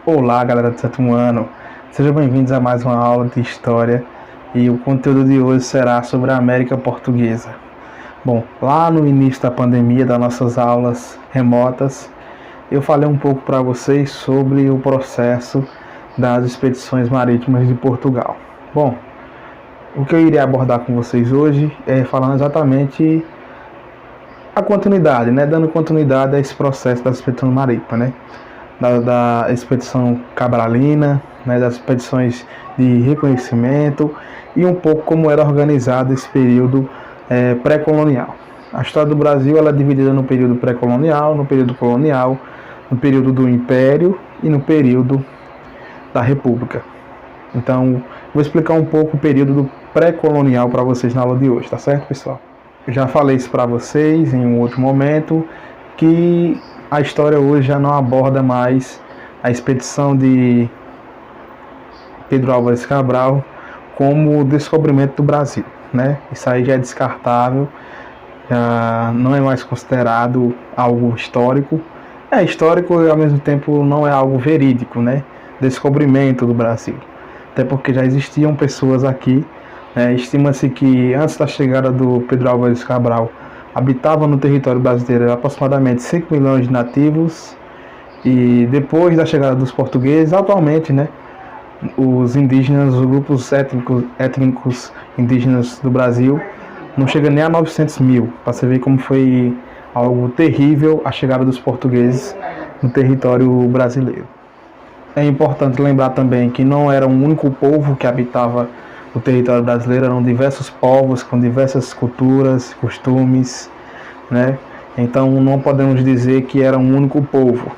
Olá, galera do sétimo ano, sejam bem-vindos a mais uma aula de História e o conteúdo de hoje será sobre a América Portuguesa. Bom, lá no início da pandemia, das nossas aulas remotas, eu falei um pouco para vocês sobre o processo das expedições marítimas de Portugal. Bom, o que eu iria abordar com vocês hoje é falando exatamente a continuidade, dando continuidade a esse processo das expedições marítimas, da expedição cabralina, das expedições de reconhecimento e um pouco como era organizado esse período pré-colonial. A história do Brasil ela é dividida no período pré-colonial, no período colonial, no período do Império e no período da República. Então, vou explicar um pouco o período do pré-colonial para vocês na aula de hoje, tá certo, pessoal? Eu já falei isso para vocês em um outro momento, que a história hoje já não aborda mais a expedição de Pedro Álvares Cabral como o descobrimento do Brasil, Isso aí já é descartável, já não é mais considerado algo histórico. É histórico e ao mesmo tempo não é algo verídico, Descobrimento do Brasil. Até porque já existiam pessoas aqui, estima-se que antes da chegada do Pedro Álvares Cabral habitavam no território brasileiro aproximadamente 5 milhões de nativos, e depois da chegada dos portugueses, atualmente, os indígenas, os grupos étnicos indígenas do Brasil, não chega nem a 900 mil, para você ver como foi algo terrível a chegada dos portugueses no território brasileiro. É importante lembrar também que não era um único povo que habitava o território brasileiro, eram diversos povos com diversas culturas, costumes, Então não podemos dizer que era um único povo,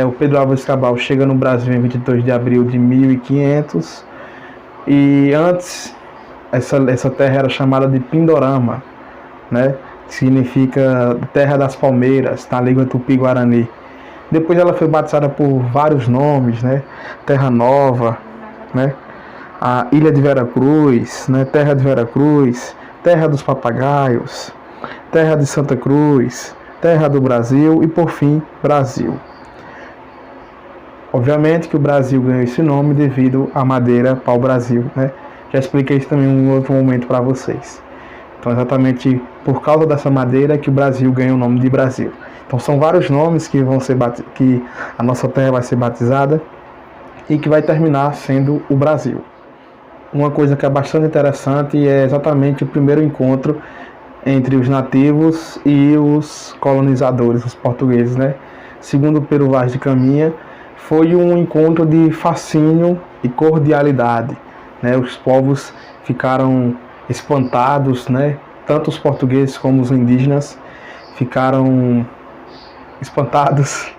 O Pedro Álvares Cabral chega no Brasil em 22 de abril de 1500 e antes essa terra era chamada de Pindorama, que significa Terra das Palmeiras, na língua tupi-guarani. Depois ela foi batizada por vários nomes, Terra Nova, a Ilha de Veracruz, Terra de Veracruz, Terra dos Papagaios, Terra de Santa Cruz, Terra do Brasil e, por fim, Brasil. Obviamente que o Brasil ganhou esse nome devido à madeira pau-brasil, Já expliquei isso também em um outro momento para vocês. Então, exatamente por causa dessa madeira que o Brasil ganhou o nome de Brasil. Então, são vários nomes que que a nossa terra vai ser batizada e que vai terminar sendo o Brasil. Uma coisa que é bastante interessante é exatamente o primeiro encontro entre os nativos e os colonizadores, os portugueses, Segundo Pero Vaz de Caminha, foi um encontro de fascínio e cordialidade, Os povos ficaram espantados, Tanto os portugueses como os indígenas ficaram espantados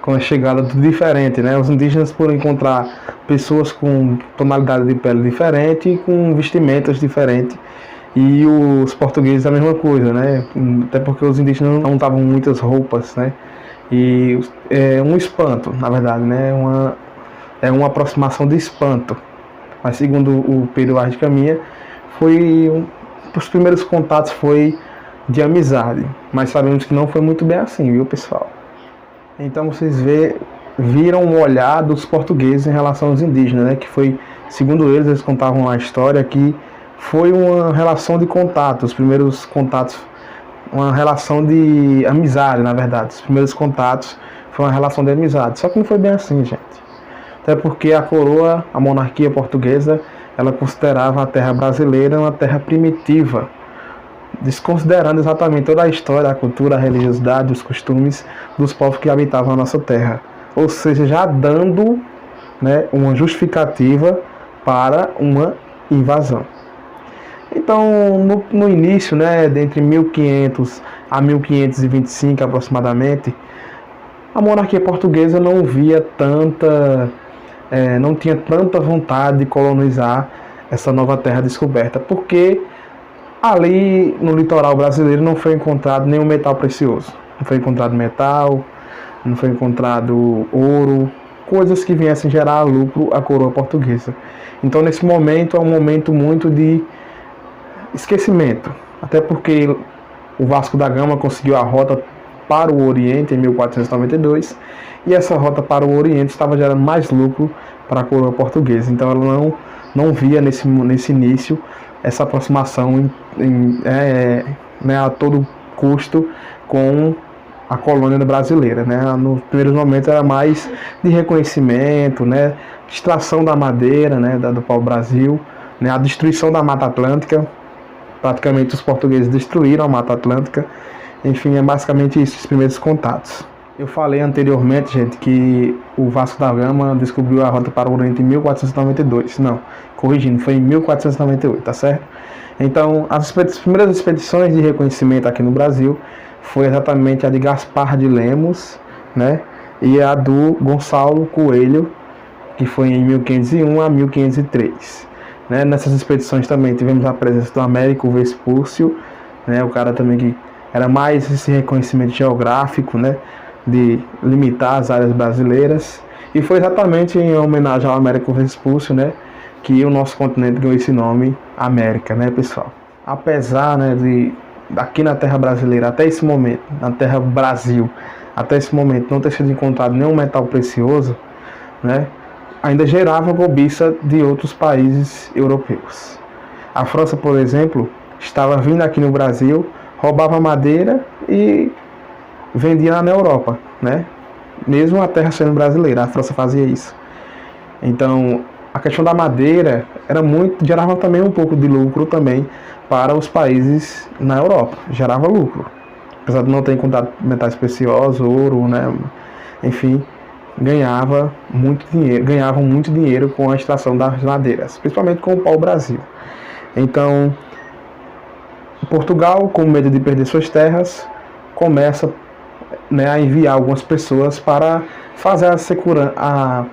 com a chegada do diferente, Os indígenas por encontrar pessoas com tonalidade de pele diferente e com vestimentas diferentes, e os portugueses a mesma coisa, Até porque os indígenas não usavam muitas roupas, E é um espanto, na verdade, É uma aproximação de espanto. Mas segundo o Pero Vaz de Caminha, os primeiros contatos foi de amizade, mas sabemos que não foi muito bem assim, viu, pessoal? Então vocês viram o olhar dos portugueses em relação aos indígenas, que foi, segundo eles contavam a história que foi uma relação de contato, os primeiros contatos, uma relação de amizade, na verdade. Os primeiros contatos foi uma relação de amizade, só que não foi bem assim, gente. Até porque a coroa, a monarquia portuguesa, ela considerava a terra brasileira uma terra primitiva, desconsiderando exatamente toda a história, a cultura, a religiosidade, os costumes dos povos que habitavam a nossa terra. Ou seja, já dando uma justificativa para uma invasão. Então, no início, entre 1500 a 1525 aproximadamente, a monarquia portuguesa não tinha tanta vontade de colonizar essa nova terra descoberta, porque ali no litoral brasileiro não foi encontrado nenhum metal precioso. Não foi encontrado metal, não foi encontrado ouro, coisas que viessem gerar lucro à coroa portuguesa. Então, nesse momento, é um momento muito de esquecimento. Até porque o Vasco da Gama conseguiu a rota para o Oriente em 1492, e essa rota para o Oriente estava gerando mais lucro para a coroa portuguesa. Então ela não via nesse início essa aproximação a todo custo com a colônia brasileira, né? Nos primeiros momentos era mais de reconhecimento, né? Extração da madeira, né? Do pau-brasil, né? A destruição da Mata Atlântica. Praticamente os portugueses destruíram a Mata Atlântica. Enfim, é basicamente isso, os primeiros contatos. Eu falei anteriormente, gente, que o Vasco da Gama descobriu a rota para o Oriente em 1492. Não, corrigindo, foi em 1498, tá certo? Então, as primeiras expedições de reconhecimento aqui no Brasil foi exatamente a de Gaspar de Lemos, né? E a do Gonçalo Coelho, que foi em 1501 a 1503. Né? Nessas expedições também tivemos a presença do Américo Vespúcio, né? O cara também que era mais esse reconhecimento geográfico, né? De limitar as áreas brasileiras. E foi exatamente em homenagem ao Américo Vespúcio, né? Que o nosso continente ganhou esse nome, América, né, pessoal? Apesar, né, de aqui na terra brasileira, até esse momento, na terra Brasil, até esse momento não ter sido encontrado nenhum metal precioso, né, ainda gerava cobiça de outros países europeus. A França, por exemplo, estava vindo aqui no Brasil, roubava madeira e vendia na Europa, né? Mesmo a terra sendo brasileira, a França fazia isso. Então, a questão da madeira gerava também um pouco de lucro também para os países na Europa, gerava lucro. Apesar de não ter encontrado metais preciosos, ouro, né? Enfim, ganhavam muito dinheiro com a extração das madeiras, principalmente com o pau-brasil. Então, Portugal, com medo de perder suas terras, começa, né, a enviar algumas pessoas para fazer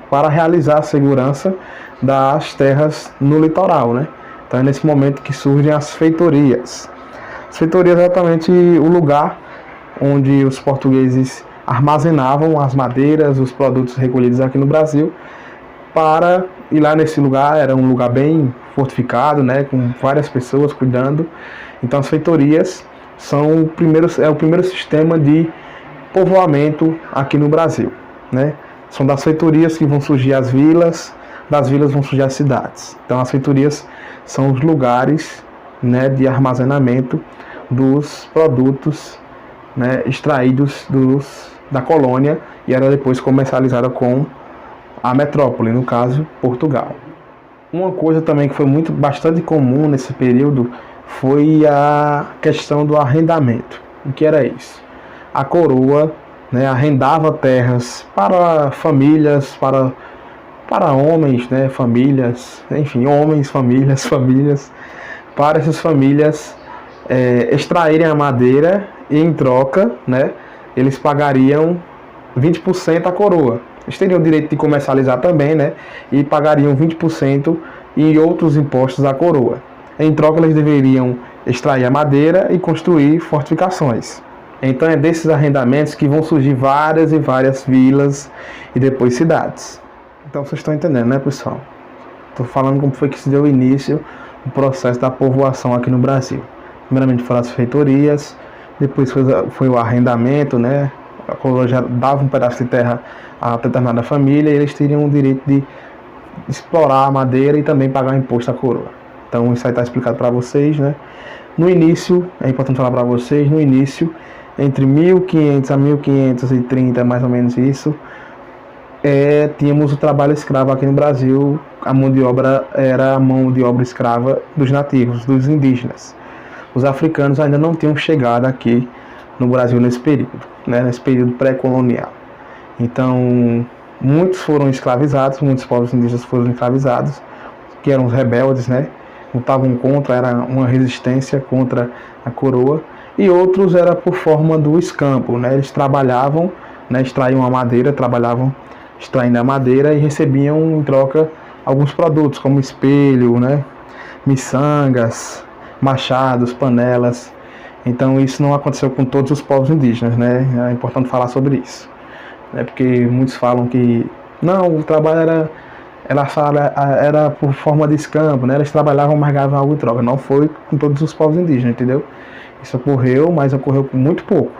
para realizar a segurança das terras no litoral, né? Então é nesse momento que surgem as feitorias. As feitorias é exatamente o lugar onde os portugueses armazenavam as madeiras, os produtos recolhidos aqui no Brasil, e lá nesse lugar era um lugar bem fortificado, né, com várias pessoas cuidando. Então as feitorias são o primeiro sistema de povoamento aqui no Brasil, né? São das feitorias que vão surgir as vilas, das vilas vão surgir as cidades. Então as feitorias são os lugares, né, de armazenamento dos produtos, né, extraídos da colônia e era depois comercializada com a metrópole, no caso Portugal. Uma coisa também que foi bastante comum nesse período foi a questão do arrendamento. O que era isso? A coroa, né, arrendava terras para famílias, para homens, né, famílias, enfim, homens, famílias, para essas famílias extraírem a madeira e em troca, né, eles pagariam 20% à coroa. Eles teriam o direito de comercializar também, né, e pagariam 20% e outros impostos à coroa. Em troca, eles deveriam extrair a madeira e construir fortificações. Então é desses arrendamentos que vão surgir várias e várias vilas e depois cidades. Então vocês estão entendendo, né, pessoal? Estou falando como foi que se deu início o processo da povoação aqui no Brasil. Primeiramente foram as feitorias, depois foi o arrendamento, né? A coroa já dava um pedaço de terra a determinada família e eles teriam o direito de explorar a madeira e também pagar imposto à coroa. Então isso aí está explicado para vocês, né? No início, é importante falar para vocês, no início, entre 1500 a 1530, mais ou menos isso, tínhamos o trabalho escravo aqui no Brasil. A mão de obra era a mão de obra escrava dos nativos, dos indígenas. Os africanos ainda não tinham chegado aqui no Brasil nesse período, né, nesse período pré-colonial. Então, muitos foram escravizados, muitos povos indígenas foram escravizados, que eram os rebeldes, né, lutavam contra, era uma resistência contra a coroa, e outros era por forma do escampo, né, eles trabalhavam, né, extraíam a madeira, trabalhavam extraindo a madeira e recebiam em troca alguns produtos, como espelho, né, miçangas, machados, panelas. Então isso não aconteceu com todos os povos indígenas, né? É importante falar sobre isso, né? Porque muitos falam que não, o trabalho era por forma de escampo, né? Eles trabalhavam, mas ganhavam algo em troca. Não foi com todos os povos indígenas, entendeu? Isso ocorreu, mas ocorreu com muito pouco.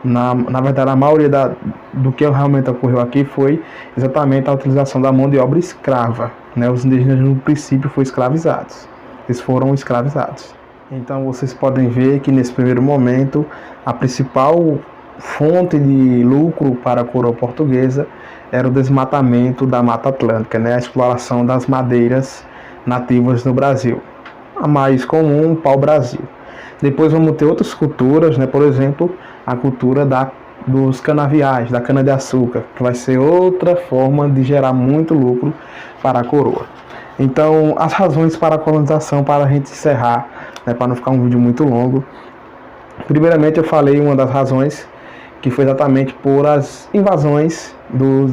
Na verdade, a maioria do que realmente ocorreu aqui foi exatamente a utilização da mão de obra escrava, né? Os indígenas no princípio foram escravizados, eles foram escravizados. Então vocês podem ver que nesse primeiro momento a principal fonte de lucro para a coroa portuguesa era o desmatamento da Mata Atlântica, né? A exploração das madeiras nativas no Brasil. A mais comum, o pau-brasil. Depois vamos ter outras culturas, né? Por exemplo, a cultura dos canaviais, da cana-de-açúcar, que vai ser outra forma de gerar muito lucro para a coroa. Então, as razões para a colonização, para a gente encerrar, né, para não ficar um vídeo muito longo. Primeiramente, eu falei uma das razões, que foi exatamente por as invasões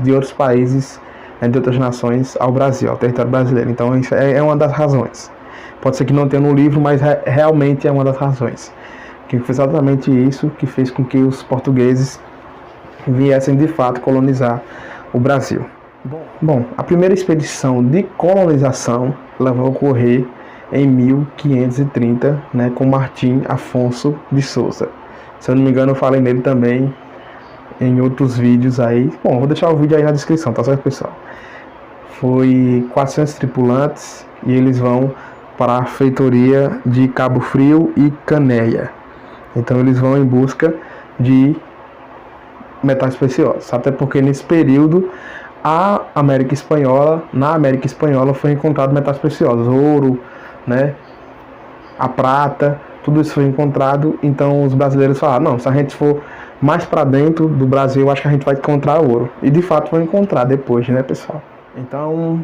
de outros países, né, de outras nações ao Brasil, ao território brasileiro. Então, isso é uma das razões. Pode ser que não tenha no livro, mas realmente é uma das razões. Que foi exatamente isso que fez com que os portugueses viessem de fato colonizar o Brasil. Bom, a primeira expedição de colonização ela vai ocorrer em 1530, né, com Martim Afonso de Souza. Se eu não me engano, eu falei nele também em outros vídeos aí. Bom, vou deixar o vídeo aí na descrição, tá certo, pessoal? Foi 400 tripulantes e eles vão para a feitoria de Cabo Frio e Canéia. Então eles vão em busca de metais preciosos, até porque nesse período na América Espanhola foi encontrado metais preciosos, ouro, né, a prata, tudo isso foi encontrado. Então os brasileiros falaram, não, se a gente for mais para dentro do Brasil, acho que a gente vai encontrar ouro. E de fato vão encontrar depois, né, pessoal? Então,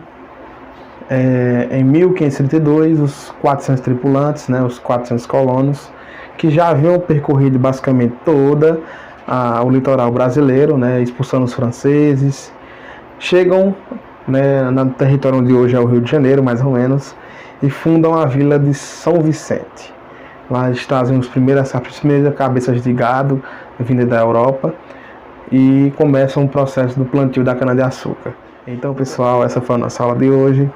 em 1532, os 400 tripulantes, né, os 400 colonos, que já haviam percorrido basicamente toda o litoral brasileiro, né, expulsando os franceses, chegam, né, no território onde hoje é o Rio de Janeiro, mais ou menos, e fundam a vila de São Vicente. Lá eles trazem as primeiras cabeças de gado vindas da Europa e começam o processo do plantio da cana-de-açúcar. Então, pessoal, essa foi a nossa aula de hoje.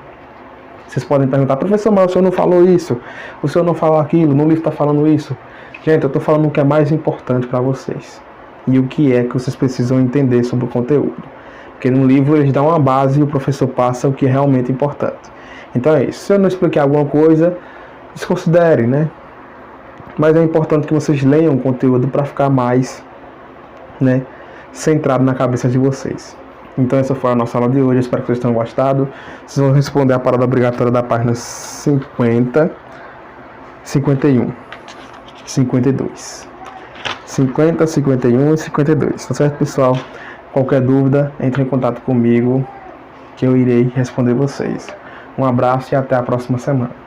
Vocês podem perguntar, professor, mas o senhor não falou isso, o senhor não falou aquilo, no livro está falando isso. Gente, eu estou falando o que é mais importante para vocês e o que é que vocês precisam entender sobre o conteúdo. Porque no livro eles dão uma base e o professor passa o que é realmente importante. Então é isso. Se eu não explicar alguma coisa, desconsidere, né? Mas é importante que vocês leiam o conteúdo para ficar mais, né, centrado na cabeça de vocês. Então essa foi a nossa aula de hoje, espero que vocês tenham gostado. Vocês vão responder a parada obrigatória da página 50, 51, 52. 50, 51 e 52, tá certo, pessoal? Qualquer dúvida, entre em contato comigo que eu irei responder vocês. Um abraço e até a próxima semana.